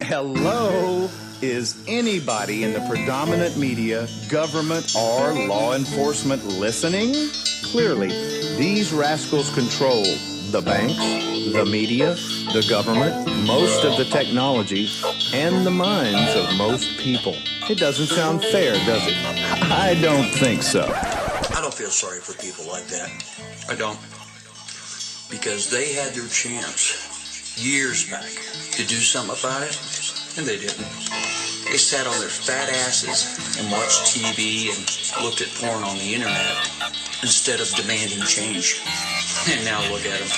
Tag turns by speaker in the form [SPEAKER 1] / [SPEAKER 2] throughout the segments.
[SPEAKER 1] Hello? Is anybody in the predominant media, government, or law enforcement listening? Clearly, these rascals control the banks, the media, the government, most of the technology, and the minds of most people. It doesn't sound fair, does it? I don't think so.
[SPEAKER 2] I don't feel sorry for people like that. I don't. Because they had their chance years back to do something about it, and they didn't. They sat on their fat asses and watched TV and looked at porn on the internet instead of demanding change. And now look at them.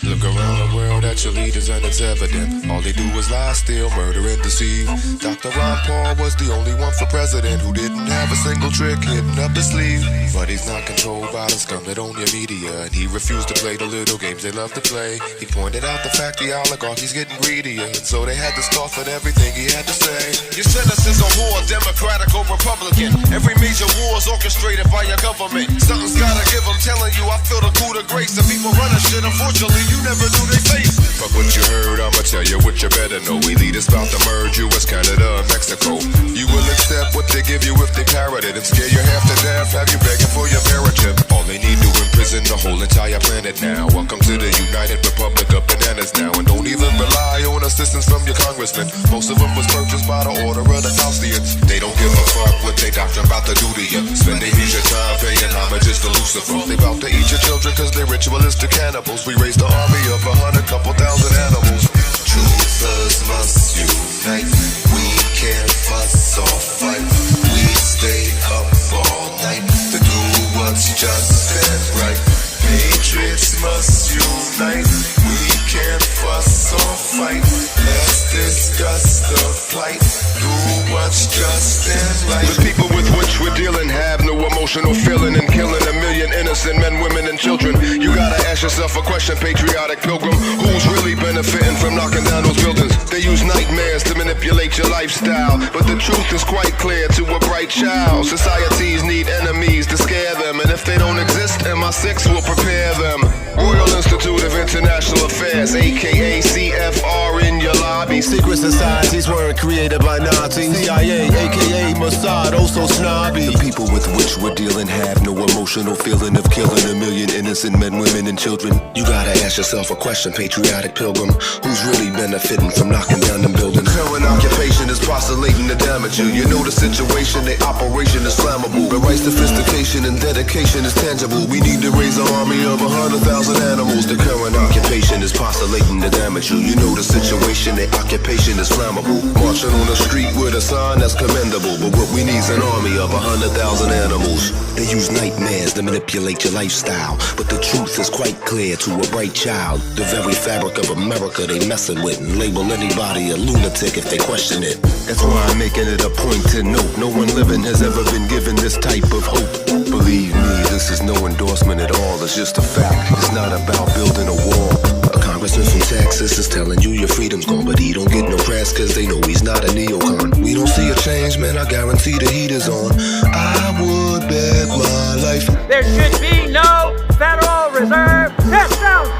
[SPEAKER 3] Look around the world at your leaders and it's evident. All they do is lie, steal, murder, and deceive. Dr. Ron Paul was the only one for president who didn't have a single trick hidden up his sleeve. But he's not controlled by the scum that own your media, and he refused to play the little games they love to play. He pointed out the fact the oligarchy's getting greedier, and so they had to scoff at everything he had to say.
[SPEAKER 4] Your sentence is a war, Democratic or Republican. Every major war is orchestrated by your government. Something's gotta give, I'm telling you, I feel the coup de grace. The people running shit, unfortunately, you never knew they face.
[SPEAKER 3] Fuck what you heard, I'ma tell you what you better know. Elite is about to merge US, Canada, and Mexico. You will accept what they give you if they parrot it, and scare you half to death, have you begging for your parachip. All they need to imprison the whole entire planet now. Welcome to the United Republic of Bananas now. And don't even rely on assistance from your congressman. Most of them was purchased by the order of the Faustians. They don't give a fuck what they doctrine about to do to you. Spend their leisure time paying homages to Lucifer. They bout to eat your children cause they're ritualistic cannibals. We raised an army of 100,000 animals.
[SPEAKER 5] Truthers must unite. We can't fuss or fight. We stay up all night to do what's just and right. Patriots must unite. We can't fuss or fight. Let's discuss the plight. Do what's just and right.
[SPEAKER 3] The people with which we're dealing have no emotional feeling and killing a million innocent men, women, and children. You gotta ask yourself a question, patriotic pilgrim. Who's really benefiting from knocking down those buildings? They use nightmares to manipulate your lifestyle, but the truth is quite clear to a bright child. Societies need enemies to scare them, and if they don't exist, MI6 will prepare them. Royal Institute of International Affairs, aka CFR, in your lobby.
[SPEAKER 6] Secret societies weren't created by Nazis. CIA, aka Mossad, also snobby.
[SPEAKER 5] The people with which we're dealing have no emotional feeling of killing a million innocent men, women, and children. You gotta ask yourself a question, patriotic pilgrim. Who's really benefiting from knocking down them buildings?
[SPEAKER 6] Current occupation is postulating to damage you. You know the situation, the operation is flammable. The right sophistication and dedication is tangible. We need to raise an army of 100,000 animals. The current occupation is postulating to damage you. You know the situation, the occupation is flammable. Marching on the street with a sign that's commendable. But what we need is an army of 100,000 animals.
[SPEAKER 5] They use nightmares to manipulate your lifestyle, but the truth is quite clear to a bright child. The very fabric of America they messing with, and label anybody a lunatic if they question it.
[SPEAKER 6] That's why I'm making it a point to note, no one living has ever been given this type of hope. Believe me, this is no endorsement at all, it's just a fact. It's not about building a wall.
[SPEAKER 5] A congressman from Texas is telling you your freedom's gone, but he don't get no press cause they know he's not a neocon. We don't see a change, man, I guarantee the heat is on. I would bet my life.
[SPEAKER 7] There should be no Federal Reserve System.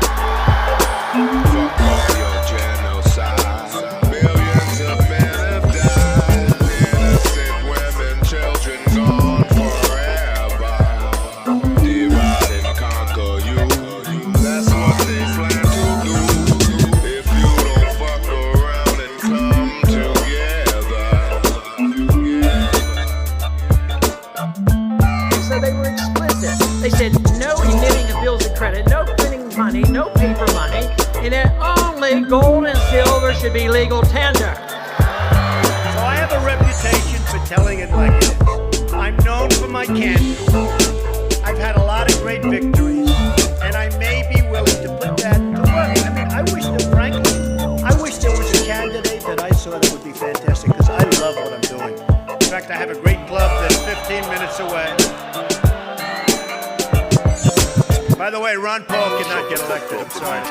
[SPEAKER 7] They said no emitting of bills of credit, no printing money, no paper money, and that only gold and silver should be legal tender.
[SPEAKER 8] So I have a reputation for telling it like it is. I'm known for my candor. I've had a lot of great victories, and I may be willing to put that to work. I mean, I wish that, frankly, I wish there was a candidate that I saw that would be fantastic, because I love what I'm doing. In fact, I have a great club that's 15 minutes away. By the way, Ron Paul cannot get elected. I'm sorry.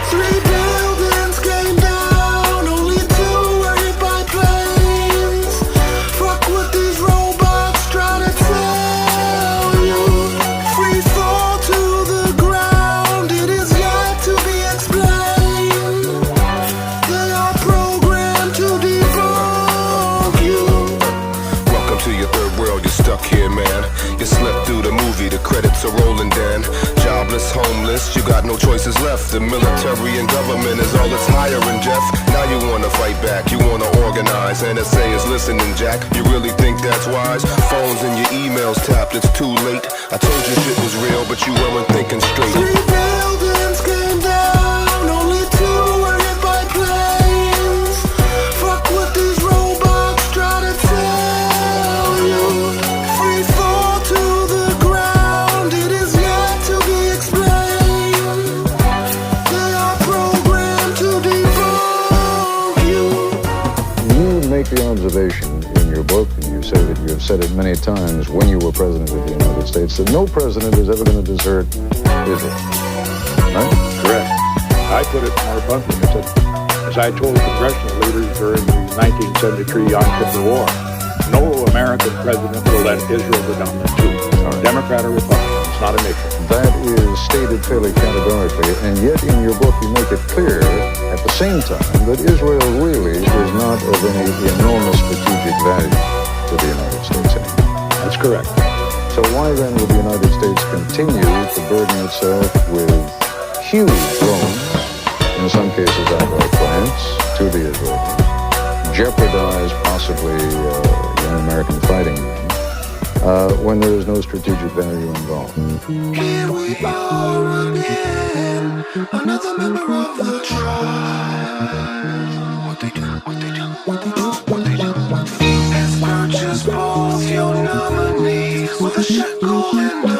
[SPEAKER 6] So socialist, you got no choices left. The military and government is all that's hiring, Jeff. Now you wanna fight back, you wanna organize. NSA is listening, Jack, you really think that's wise? Phones and your emails tapped, it's too late. I told you shit was real, but you weren't thinking straight.
[SPEAKER 5] 3 buildings came down, only 2 were hit by planes. Fuck what these robots try to tell you. Free fall to the ground, it is yet to be explained. They are programmed to debunk you.
[SPEAKER 9] You make the observation in your book, and you say that you have said it many times when you were president of the United States, that no president is ever going to desert Israel. Right?
[SPEAKER 10] Correct. I put it more bluntly. I said, as I told congressional leaders during the 1973 Yom Kippur War, no American president will let Israel go down there too. Democrat or Republican, it's not an issue.
[SPEAKER 9] That is stated fairly categorically, and yet in your book you make it clear at the same time that Israel really is not of any enormous strategic value to the United States anymore.
[SPEAKER 10] That's correct.
[SPEAKER 9] So why then would the United States continue to burden itself with huge loans, in some cases outright grants, to the Israelis, jeopardize possibly young American fighting men, when there is no strategic value involved?
[SPEAKER 5] Here we are again, another member of the tribe. What they do, what they do, what they do, what they do, what they do. Has purchased both your nominees with a shekel in the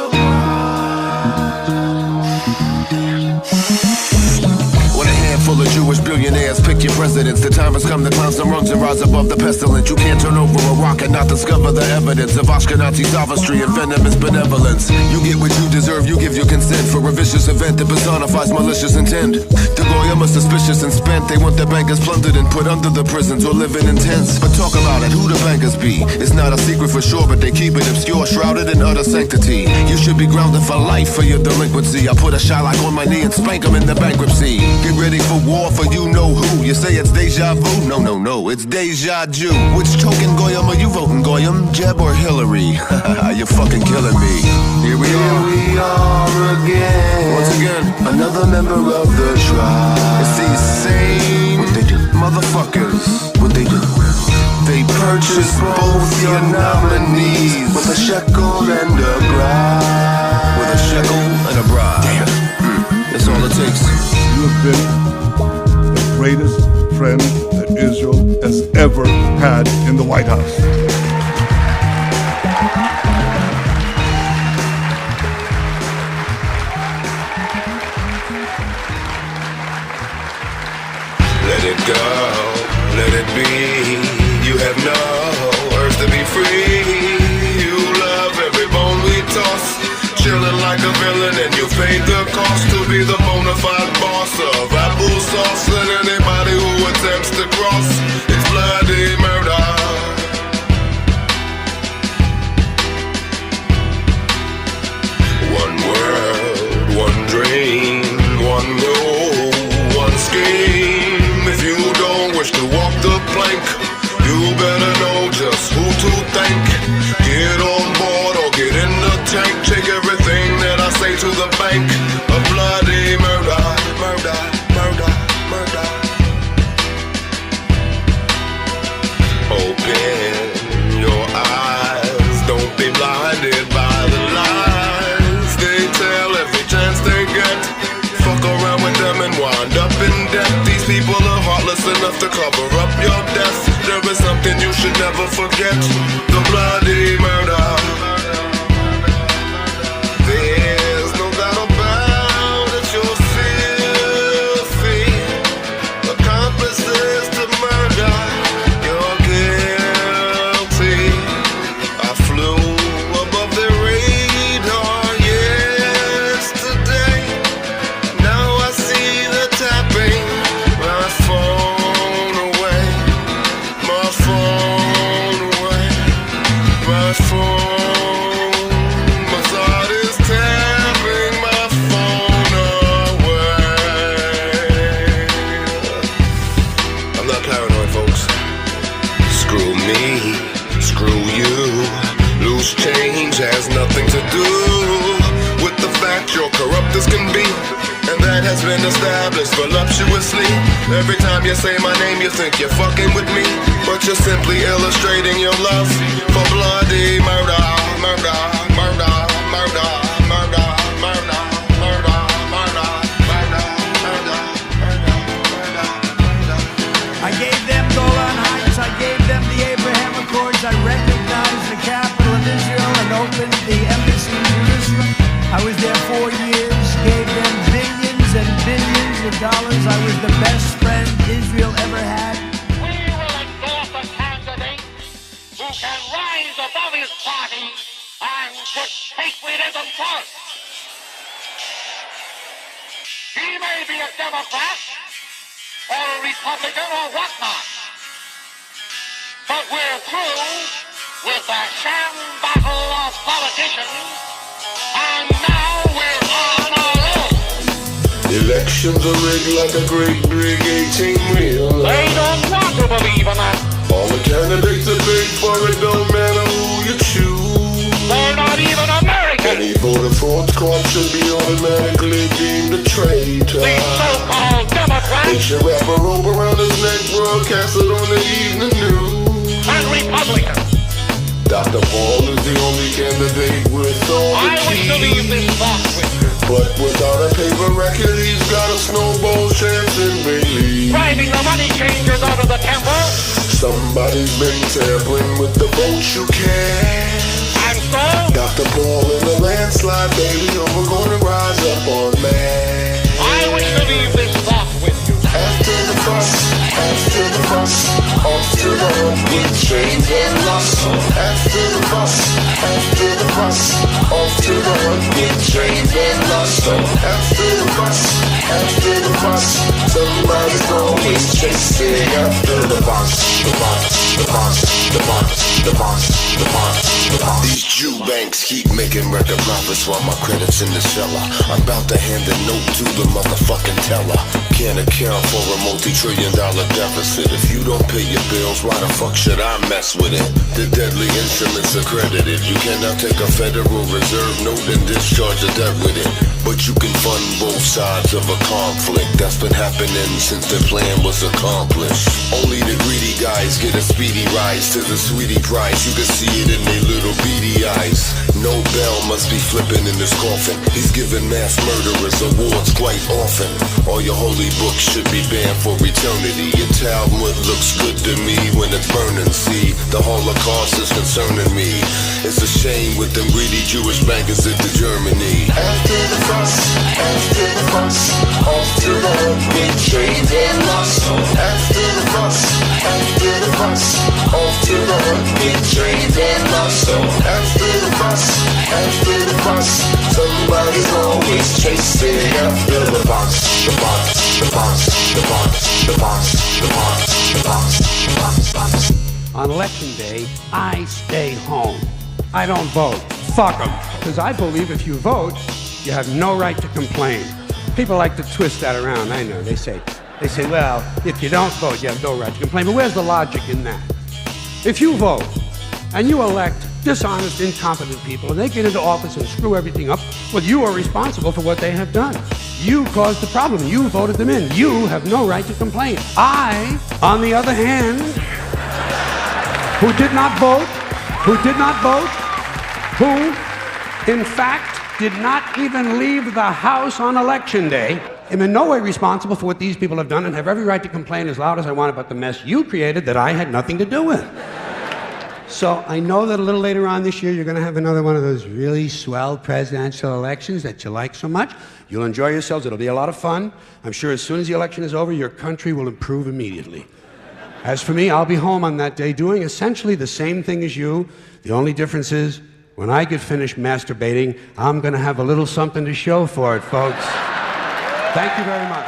[SPEAKER 6] When a handful of Jewish billionaires pick your presidents, the time has come to climb some rungs and rise above the pestilence. You can't turn over a rock and not discover the evidence of Ashkenazi sophistry and venomous benevolence. You get what you deserve, you give your consent for a vicious event that personifies malicious intent. The goyim are suspicious and spent. They want their bankers plundered and put under the prisons or living in tents. But talk about it, who the bankers be? It's not a secret for sure, but they keep it obscure, shrouded in utter sanctity. You should be grounded for life for your delinquency. I put a Shylock on my knee and spank them in the bankruptcy. Get ready for war for you know who. You say it's deja vu? No, no, no, it's deja Jew. Which token goyim are you voting, goyim? Jeb or Hillary? You're fucking killing me. Here we are
[SPEAKER 5] again.
[SPEAKER 6] Once again,
[SPEAKER 5] another member of the tribe.
[SPEAKER 6] it's these same
[SPEAKER 5] What they do,
[SPEAKER 6] motherfuckers.
[SPEAKER 5] what they do.
[SPEAKER 6] They purchase both your nominees
[SPEAKER 5] with a shekel and a bribe.
[SPEAKER 6] with a shekel and a bribe. Damn. That's all it takes.
[SPEAKER 11] You have been the greatest friend that Israel has ever had in the White House.
[SPEAKER 6] Let it go, let it be. You have no urge to be free. You love every bone we toss. Chilling like a villain and you paid the cost to be the bona fide boss of applesauce. And anybody who attempts to cross, it's bloody murder. One world, one dream, one rule, one scheme. If you don't wish to walk the plank, you better know just who to thank. Get on board or get in the tank. Take everything that I say to the bank of bloody murder, murder, murder, murder. Open your eyes, don't be blinded by the lies they tell every chance they get. Fuck around with them and wind up in debt. These people are heartless enough to cover up your death. There is something you should never forget: the bloody murder. There's no doubt about it, you're filthy accomplices to murder. You're guilty. I flew above the radar yesterday. Now I see the tapping. My phone away. My phone away. fabulous, voluptuously. Every time you say my name, you think you're fucking with me, but you're simply illustrating your love for bloody murder, murder, murder, murder, murder, murder, murder, murder, murder, murder, murder, murder.
[SPEAKER 8] I gave them Golan Heights, I gave them the Abraham Accords, I recognized the capital of Israel and opened the embassy in Jerusalem. I was there 4 years, gave them billions and billions of dollars. I was the best friend Israel ever had.
[SPEAKER 12] We will endorse a candidate who can rise above his party and put patriotism first. He may be a Democrat or a Republican or whatnot, but we're through with the sham battle of politicians. And now we're on our own.
[SPEAKER 6] Elections are rigged like a great big 18-wheel.
[SPEAKER 12] They don't want to believe in that.
[SPEAKER 6] All the candidates are big for it, don't matter who you choose.
[SPEAKER 12] They're not even American.
[SPEAKER 6] Any voter fraud squad should be automatically deemed a traitor.
[SPEAKER 12] These so-called Democrats.
[SPEAKER 6] They should wrap a rope around his neck, broadcast it on the evening news.
[SPEAKER 12] And Republicans.
[SPEAKER 6] Dr. Paul is the only candidate with all the keys.
[SPEAKER 12] I wish to leave this box with you.
[SPEAKER 6] But without a paper record, he's got a snowball chance in Bailey.
[SPEAKER 12] Driving the money changers out of the temple.
[SPEAKER 6] Somebody's been tampering with the votes you cast.
[SPEAKER 12] And so?
[SPEAKER 6] Dr. Paul in the landslide, baby, oh, we're gonna rise up on man.
[SPEAKER 12] I wish to leave this box with you.
[SPEAKER 6] After the fuss, after the fuss, off to the hook with chains and lust. After the fuss, after the fuss, off to the hook with chains and lust. After the fuss, after the fuss, somebody's always chasing after the box, the box, the box, the box, the box, the box, the box. These Jew banks keep making record profits while my credit's in the cellar. I'm about to hand a note to the motherfucking teller. Can't account for a multi-trillion-dollar deficit. If you don't pay your bills, why the fuck should I mess with it? The deadly instruments accredited. You cannot take a Federal Reserve note and discharge a debt with it. But you can fund both sides of a conflict that's been happening since the plan was accomplished. Only the greedy guys get a speedy rise to the sweetie prize. You can see it in their little beady eyes. No bell must be flipping in his coffin. He's giving mass murderers awards quite often. All your holy books should be banned for eternity. Your Talmud looks good to me when it's burning. See, the Holocaust is concerning me. It's a shame with them greedy Jewish bankers into Germany. After the fuss, after the fuss, off to the hook with chains and lust. After the fuss, after the fuss, off to the hook with chains and lust. After the fuss, after the fuss, somebody's always chasing after the box, the box, the box, the box, the box, the box, the box, the box, box.
[SPEAKER 13] On election day, I stay home. I don't vote. Fuck them. Because I believe if you vote, you have no right to complain. People like to twist that around, I know. They say, well, if you don't vote, you have no right to complain. But where's the logic in that? If you vote and you elect dishonest, incompetent people, and they get into office and screw everything up, well, you are responsible for what they have done. You caused the problem. You voted them in. You have no right to complain. I, on the other hand, who did not vote, who in fact did not even leave the house on election day, am in no way responsible for what these people have done and have every right to complain as loud as I want about the mess you created that I had nothing to do with. So I know that a little later on this year, you're going to have another one of those really swell presidential elections that you like so much. You'll enjoy yourselves. It'll be a lot of fun. I'm sure as soon as the election is over, your country will improve immediately. As for me, I'll be home on that day doing essentially the same thing as you. The only difference is, when I get finished masturbating, I'm going to have a little something to show for it, folks. Thank you very much.